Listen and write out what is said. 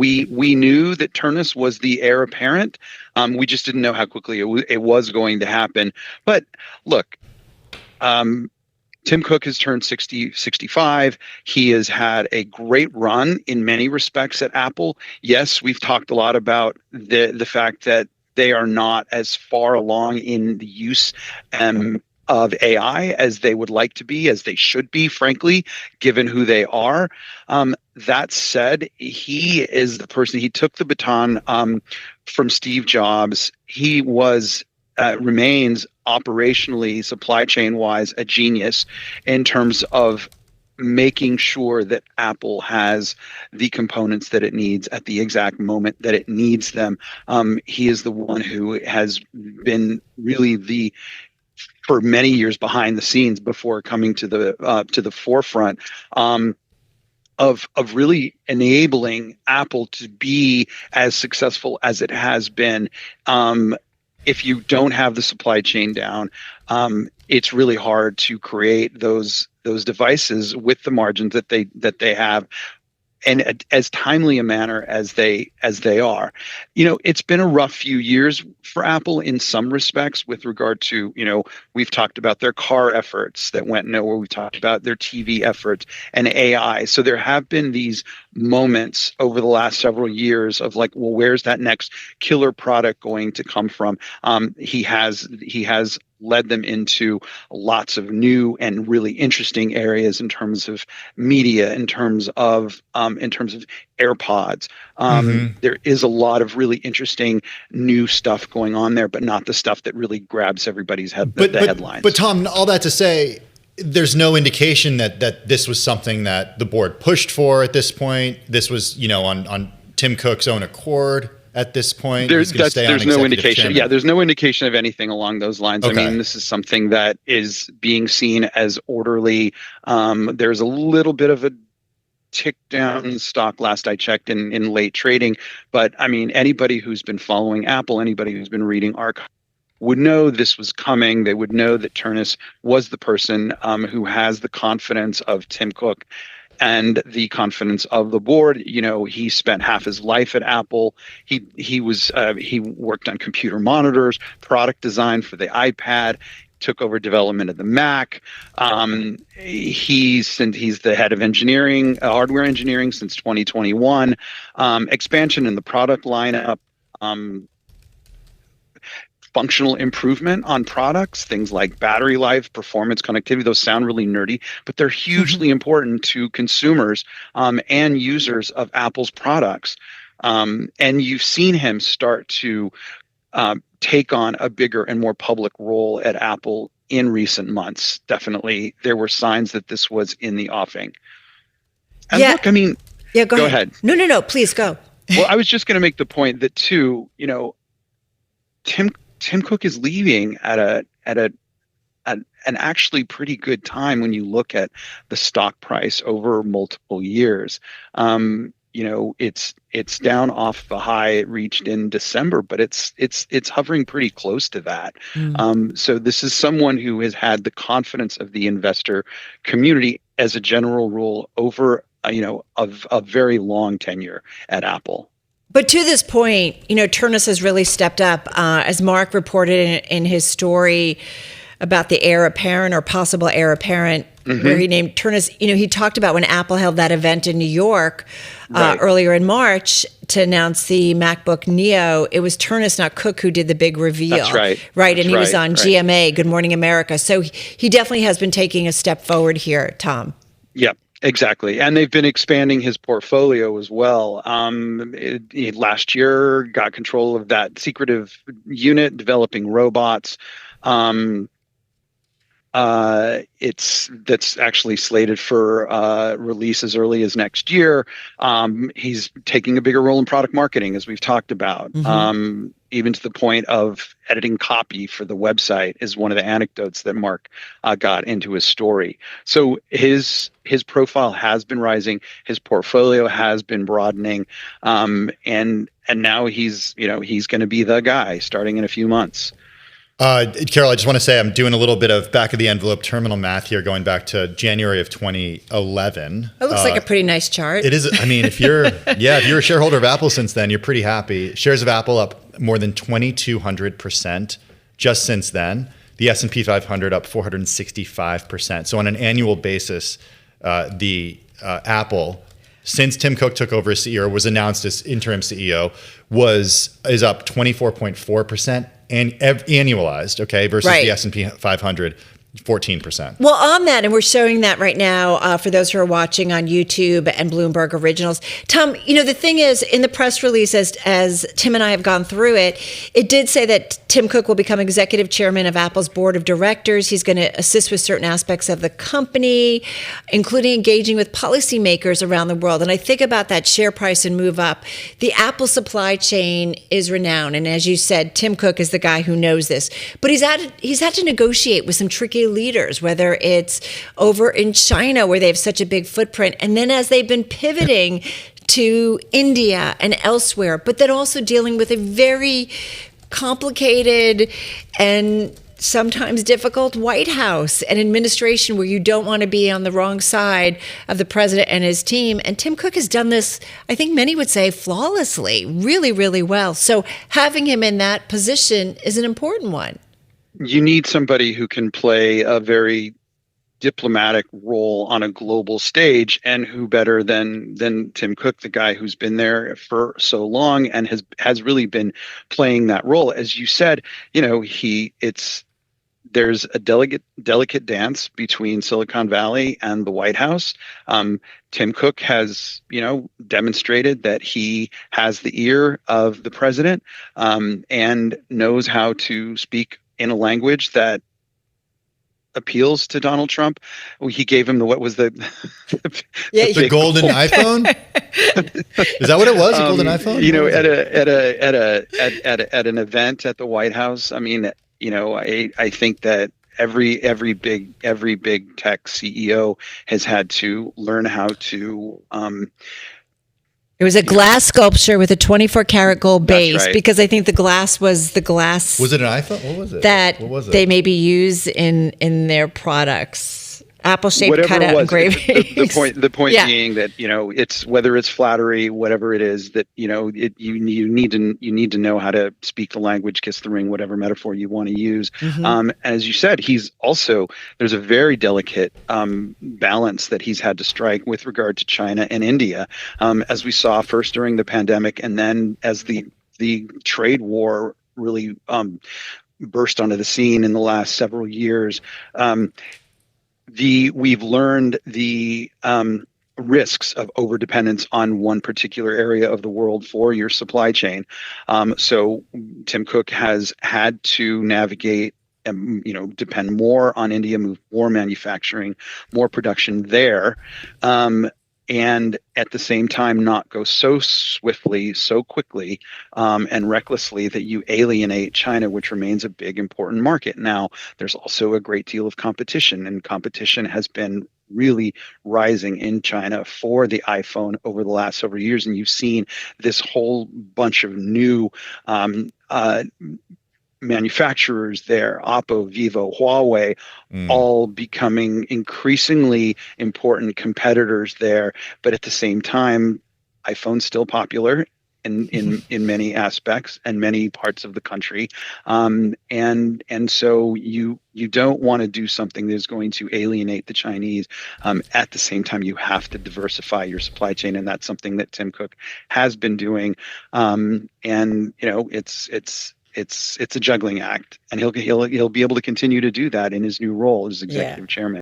We knew that Ternus was the heir apparent. We just didn't know how quickly it was going to happen. But look, Tim Cook has turned 60, 65. He has had a great run in many respects at Apple. Yes, we've talked a lot about the fact that they are not as far along in the use of AI as they would like to be, as they should be, frankly, given who they are. That said, he is the person, he took the baton from Steve Jobs. He remains operationally, supply chain wise, a genius in terms of making sure that Apple has the components that it needs at the exact moment that it needs them. He is the one who has been really for many years behind the scenes before coming to the forefront of really enabling Apple to be as successful as it has been. If you don't have the supply chain down, it's really hard to create those devices with the margins that they have, and as timely a manner as they are. It's been a rough few years for Apple in some respects with regard to, we've talked about their car efforts that went nowhere. We've talked about their TV efforts and AI. So there have been these moments over the last several years of like, well, where's that next killer product going to come from? He has led them into lots of new and really interesting areas in terms of media, in terms of AirPods. There is a lot of really interesting new stuff going on there, but not the stuff that really grabs everybody's headlines. But Tom, all that to say, there's no indication that this was something that the board pushed for at this point. This was, on Tim Cook's own accord. At this point, there's no indication. Chairman. Yeah, there's no indication of anything along those lines. Okay. I mean, this is something that is being seen as orderly. There's a little bit of a tick down in stock last I checked in late trading. But I mean, anybody who's been following Apple, anybody who's been reading Arc would know this was coming. They would know that Ternus was the person who has the confidence of Tim Cook and the confidence of the board. He spent half his life at Apple. He worked on computer monitors, product design for the iPad, took over development of the Mac. He's the head of engineering, hardware engineering since 2021. Expansion in the product lineup. Functional improvement on products, things like battery life, performance, connectivity. Those sound really nerdy, but they're hugely important to consumers and users of Apple's products. And you've seen him start to take on a bigger and more public role at Apple in recent months. Definitely, there were signs that this was in the offing. And look, I mean, go ahead. No, please go. Well, I was just going to make the point that too, Tim Cook is leaving at an actually pretty good time when you look at the stock price over multiple years. It's down off the high it reached in December, but it's hovering pretty close to that. So this is someone who has had the confidence of the investor community as a general rule over a very long tenure at Apple. But to this point, Ternus has really stepped up, as Mark reported in his story about the heir apparent or possible heir apparent, where he named Ternus. He talked about when Apple held that event in New York earlier in March to announce the MacBook Neo. It was Ternus, not Cook, who did the big reveal. That's right. Right, and he was on GMA, Good Morning America. So he definitely has been taking a step forward here, Tom. Yep. Exactly. And they've been expanding his portfolio as well. Last year, got control of that secretive unit, developing robots. That's actually slated for release as early as next year. He's taking a bigger role in product marketing, as we've talked about. Even to the point of editing copy for the website is one of the anecdotes that Mark got into his story. So his profile has been rising, his portfolio has been broadening, and now he's going to be the guy starting in a few months. Carol, I just want to say I'm doing a little bit of back of the envelope terminal math here, going back to January of 2011. It looks like a pretty nice chart. It is. I mean, if you're a shareholder of Apple since then, you're pretty happy. Shares of Apple up more than 2,200% just since then. The S&P 500 up 465%. So on an annual basis, the Apple, since Tim Cook took over as CEO, or was announced as interim CEO, is up 24.4% and annualized, okay, versus the S&P 500, 14%. Well, on that, and we're showing that right now for those who are watching on YouTube and Bloomberg Originals. Tom, the thing is, in the press release, as Tim and I have gone through it, it did say that Tim Cook will become executive chairman of Apple's board of directors. He's going to assist with certain aspects of the company, including engaging with policymakers around the world. And I think about that share price and move up. The Apple supply chain is renowned. And as you said, Tim Cook is the guy who knows this. But he's had to negotiate with some tricky leaders, whether it's over in China where they have such a big footprint, and then as they've been pivoting to India and elsewhere, but then also dealing with a very complicated and sometimes difficult White House and administration where you don't want to be on the wrong side of the president and his team. And Tim Cook has done this, I think many would say, flawlessly, really, really well. So having him in that position is an important one. You need somebody who can play a very diplomatic role on a global stage, and who better than Tim Cook, the guy who's been there for so long and has really been playing that role. As you said, there's a delicate dance between Silicon Valley and the White House. Tim Cook has, demonstrated that he has the ear of the president and knows how to speak in a language that appeals to Donald Trump. He gave him the golden iPhone. Is that what it was? A golden iPhone? At an event at the White House. I mean, I think that every big tech CEO has had to learn how to. It was a glass sculpture with a 24-karat gold base, right. Because I think the glass was the glass. Was it an iPhone? What was it? That they maybe use in their products. Apple-shaped cutout engravings. The point being that it's whether it's flattery, whatever it is, that you need to know how to speak the language, kiss the ring, whatever metaphor you want to use. Mm-hmm. As you said, there's a very delicate balance that he's had to strike with regard to China and India, as we saw first during the pandemic, and then as the trade war really burst onto the scene in the last several years. We've learned the risks of overdependence on one particular area of the world for your supply chain. So Tim Cook has had to navigate and depend more on India, move more manufacturing, more production there. And at the same time, not go so swiftly, so quickly, and recklessly that you alienate China, which remains a big, important market. Now, there's also a great deal of competition, and competition has been really rising in China for the iPhone over the last several years. And you've seen this whole bunch of new manufacturers there, Oppo, Vivo, Huawei, all becoming increasingly important competitors there. But at the same time, iPhone's still popular in many aspects and many parts of the country. And so you don't want to do something that's going to alienate the Chinese. At the same time, you have to diversify your supply chain, and that's something that Tim Cook has been doing. It's a juggling act, and he'll be able to continue to do that in his new role as executive chairman.